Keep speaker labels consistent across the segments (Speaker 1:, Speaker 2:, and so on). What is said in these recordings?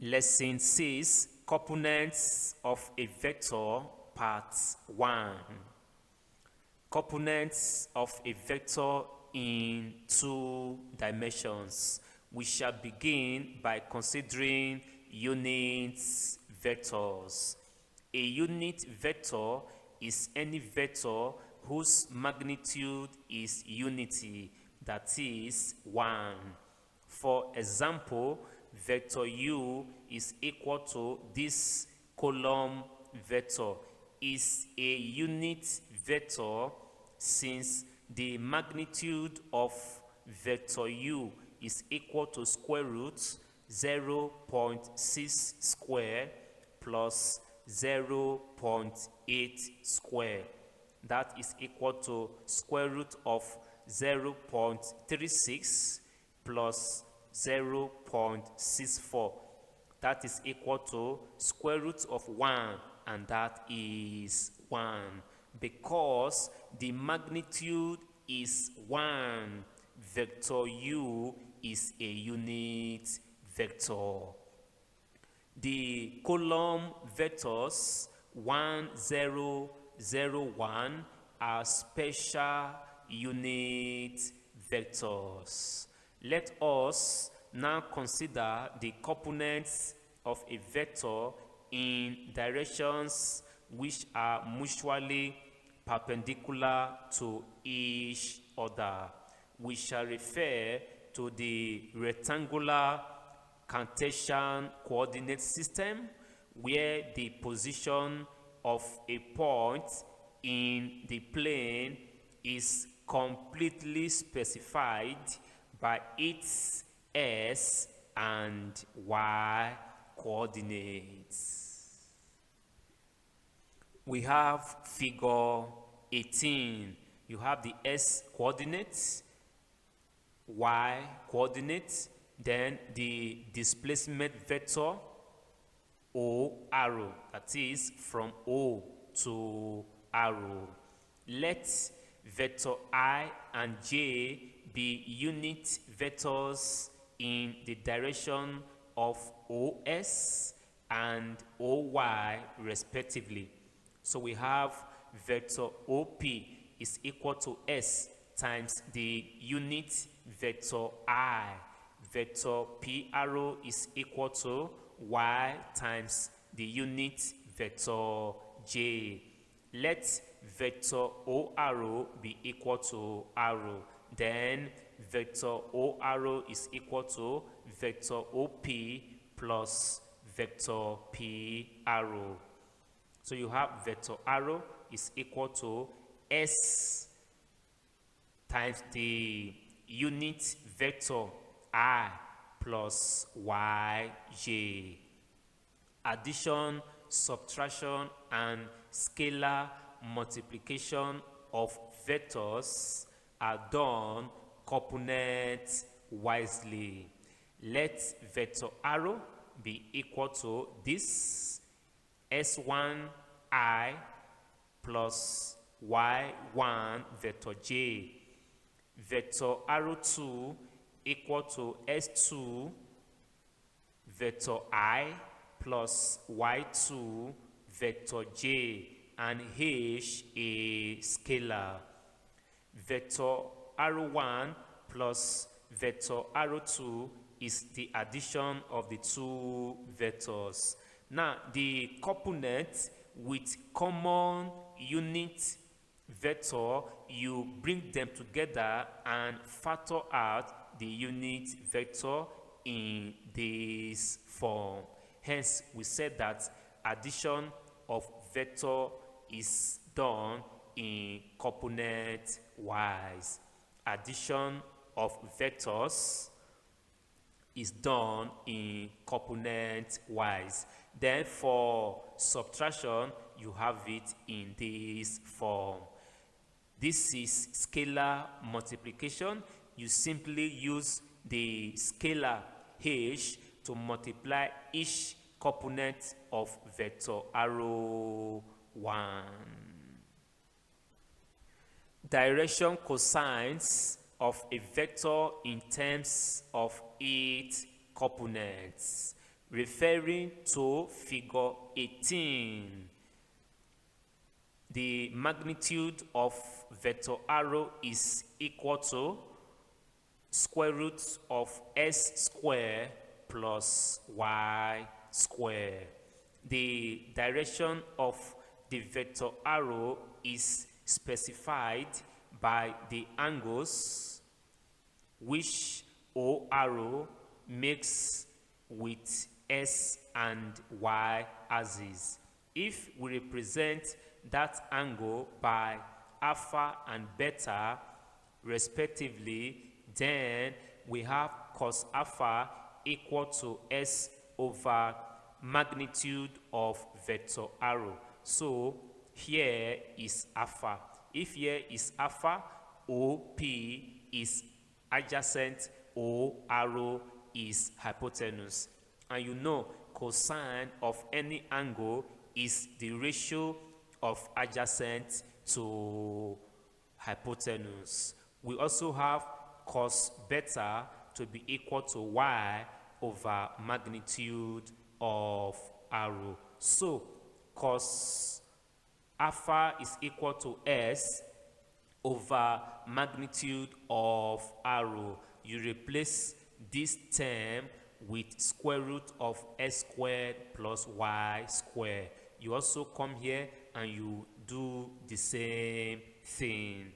Speaker 1: Lesson 6, Components of a Vector, Part 1. Components of a vector in 2 dimensions. We shall begin by considering unit vectors. A unit vector is any vector whose magnitude is unity, that is 1. For example, vector u is equal to this column vector is a unit vector since the magnitude of vector u is equal to square root 0.6 square plus 0.8 square. That is equal to square root of 0.36 plus 0.64. That is equal to square root of 1, and that is 1. Because the magnitude is 1, vector u is a unit vector. The column vectors 1, 0, 0, 1 are special unit vectors. Let us now consider the components of a vector in directions which are mutually perpendicular to each other. We shall refer to the rectangular Cartesian coordinate system, where the position of a point in the plane is completely specified by its s and y coordinates. We have figure 18. You have the s coordinates, y coordinates, then the displacement vector o arrow, that is from o to arrow. Let vector I and j be unit vectors in the direction of OS and OY respectively. So we have vector OP is equal to S times the unit vector I. Vector P arrow is equal to Y times the unit vector J. Let vector O arrow be equal to arrow. Then vector O arrow is equal to vector OP plus vector P arrow. So you have vector arrow is equal to S times the unit vector I plus YJ. Addition, subtraction, and scalar multiplication of vectors are done component wisely. Let vector arrow be equal to this S1I plus Y1 vector J. Vector arrow 2 equal to S2 vector I plus Y2 vector J, and H a scalar. Vector arrow 1 plus vector arrow 2 is the addition of the two vectors. Now, the components with common unit vector, you bring them together and factor out the unit vector in this form. Hence, we said that addition of vector is done in component wise. Addition of vectors is done in component wise. Then for subtraction, you have it in this form. This is scalar multiplication. You simply use the scalar h to multiply each component of vector arrow 1. Direction cosines of a vector in terms of its components. referring to figure 18. The magnitude of vector arrow is equal to square root of s square plus y square. The direction of the vector arrow is specified by the angles which O arrow makes with s and y axis. If we represent that angle by alpha and beta respectively, then we have cos alpha equal to s over magnitude of vector arrow. So here is alpha. If here is alpha, OP is adjacent, O arrow is hypotenuse. And you know cosine of any angle is the ratio of adjacent to hypotenuse. We also have cos beta to be equal to y over magnitude of arrow. So cos alpha is equal to s over magnitude of arrow. You replace this term with square root of s squared plus y squared. You also come here and you do the same thing.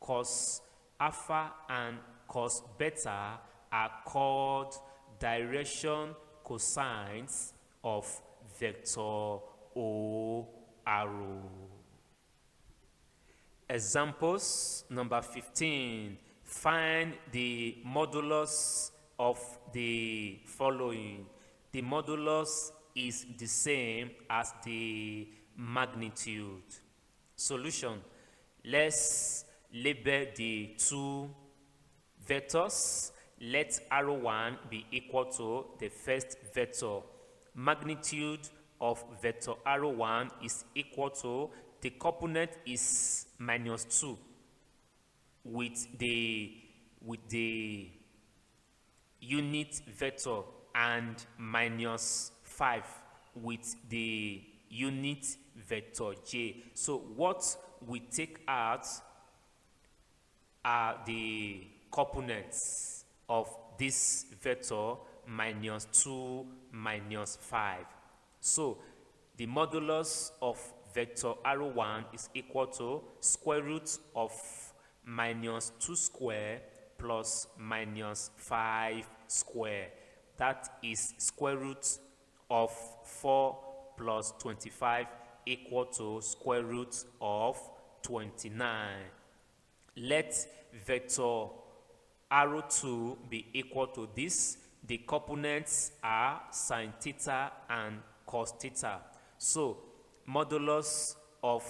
Speaker 1: Cos alpha and cos beta are called direction cosines of vector O arrow. Examples number 15. Find the modulus of the following. The modulus is the same as the magnitude. Solution. Let's label the two vectors. Let arrow 1 be equal to the first vector. Magnitude of vector arrow 1 is equal to, the component is minus 2 with the unit vector and minus 5 with the unit vector j. So what we take out are the components of this vector minus 2 minus 5. So the modulus of vector arrow 1 is equal to square root of minus 2 square plus minus 5 square. That is square root of 4 plus 25 equal to square root of 29. Let vector arrow 2 be equal to this. The components are sine theta and cos theta. So modulus of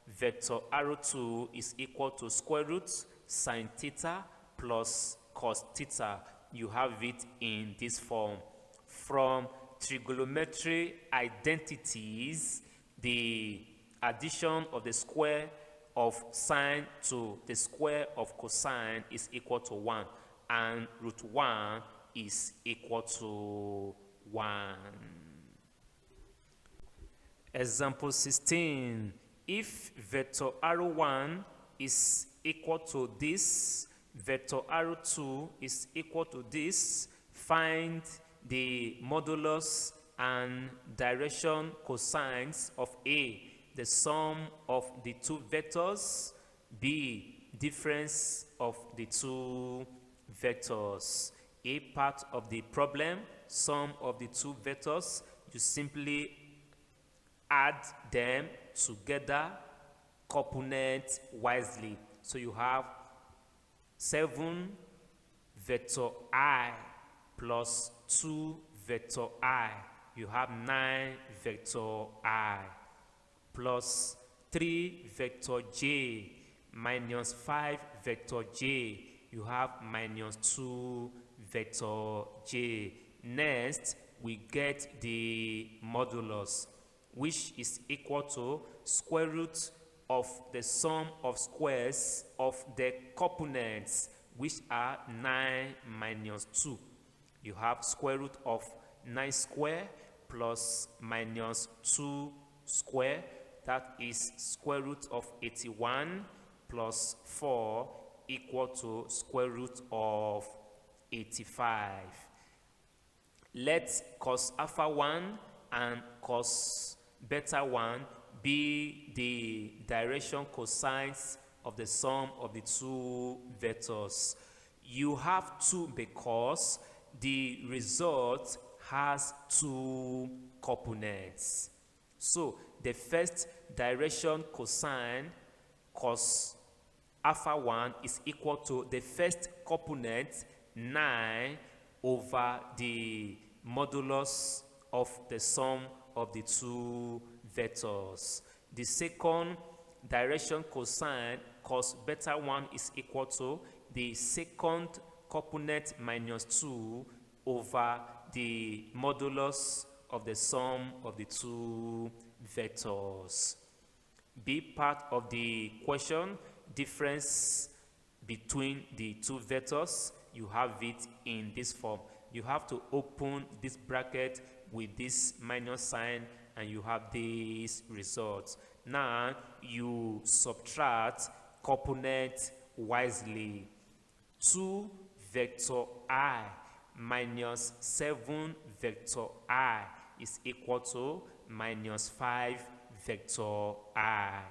Speaker 1: vector arrow 2 is equal to square root sine theta plus cos theta. You have it in this form. From trigonometry identities, the addition of the square of sine to the square of cosine is equal to 1, and root 1 is equal to 1. Example 16. If vector arrow 1 is equal to this, vector arrow 2 is equal to this, find the modulus and direction cosines of A, the sum of the two vectors, B, difference of the two vectors. A part of the problem, sum of the two vectors, you simply add them together component wisely. So you have 7 vector I plus 2 vector I. You have 9 vector I plus 3 vector j minus 5 vector j. You have minus 2 vector j. Next, we get the modulus, which is equal to square root of the sum of squares of the components, which are 9 minus 2. You have square root of 9 square plus minus 2 square, that is square root of 81 plus 4 equal to square root of 85. Let cos alpha 1 and cos beta 1 be the direction cosines of the sum of the two vectors. You have to because the result has two components. So the first direction cosine cos alpha 1 is equal to the first component 9 over the modulus of the sum of the two vectors. The second direction cosine cos beta 1 is equal to the second component minus 2 over the modulus of the sum of the two vectors. B part of the question, difference between the two vectors. You have it in this form. You have to open this bracket with this minus sign and you have this result. Now you subtract component wisely. 2 vector I minus 7 vector I is equal to minus 5 vector I.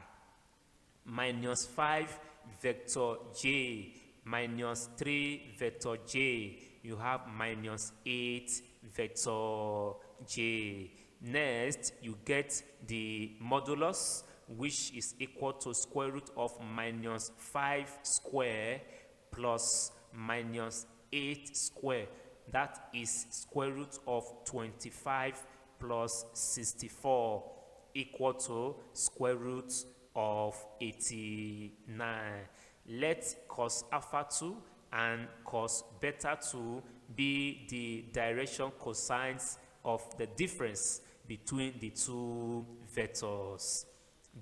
Speaker 1: Minus 5 vector J minus 3 vector J, you have minus 8 vector J. Next, you get the modulus, which is equal to square root of minus 5 square plus minus 8 square. That is square root of 25 plus 64 equal to square root of 89. Let cos alpha 2 and cos beta 2 be the direction cosines of the difference between the two vectors.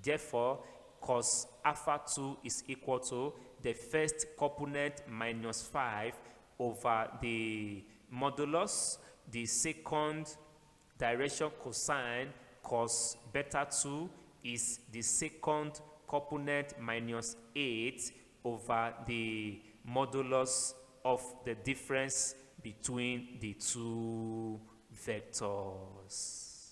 Speaker 1: Therefore, cos alpha 2 is equal to the first component minus 5 over the modulus, the second direction cosine cos beta 2 is the second component minus 8 over the modulus of the difference between the two vectors.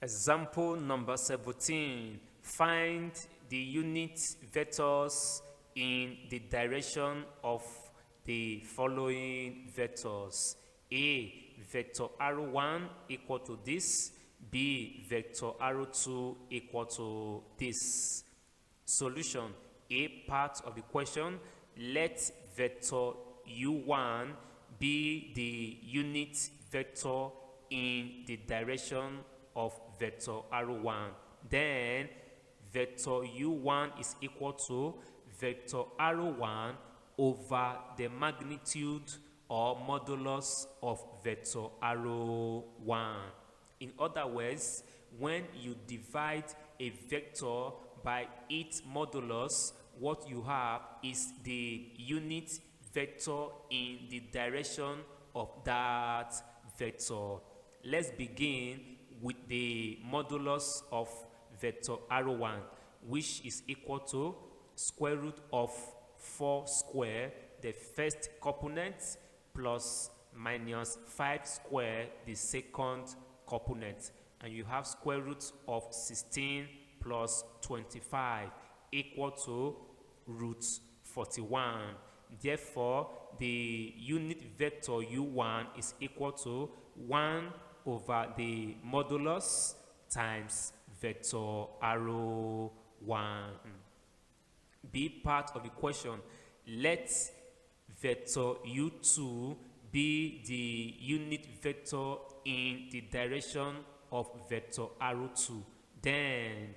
Speaker 1: Example number 17. Find the unit vectors in the direction of the following vectors. A vector r1 equal to this, B vector r2 equal to this. Solution. A part of the question, let vector u1 be the unit vector in the direction of vector r1. Then vector u1 is equal to vector r1 over the magnitude or modulus of vector r1. In other words, when you divide a vector by its modulus, what you have is the unit vector in the direction of that vector. Let's begin with the modulus of vector r1, which is equal to square root of 4 square, the first component, plus minus 5 square, the second component. And you have square root of 16 plus 25 equal to root 41. Therefore, the unit vector u1 is equal to 1 over the modulus times vector r1. B part of the question, let vector u2 be the unit vector in the direction of vector r2. Then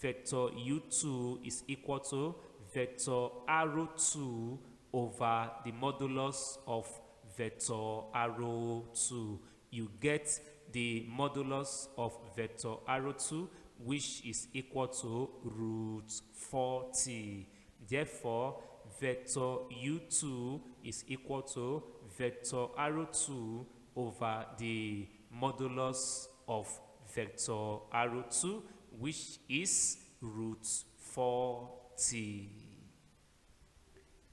Speaker 1: vector u2 is equal to vector r2 over the modulus of vector r2. You get the modulus of vector r2, which is equal to root 40. Therefore, vector u2 is equal to vector r2 over the modulus of vector r2, which is root 40.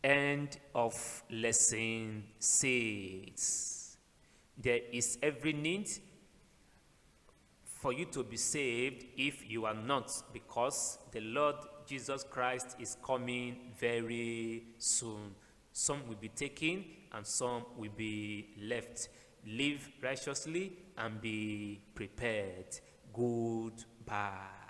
Speaker 1: End of lesson 6. There is every need for you to be saved if you are not, because the Lord Jesus Christ is coming very soon. Some will be taken and some will be left. Live righteously and be prepared. Goodbye.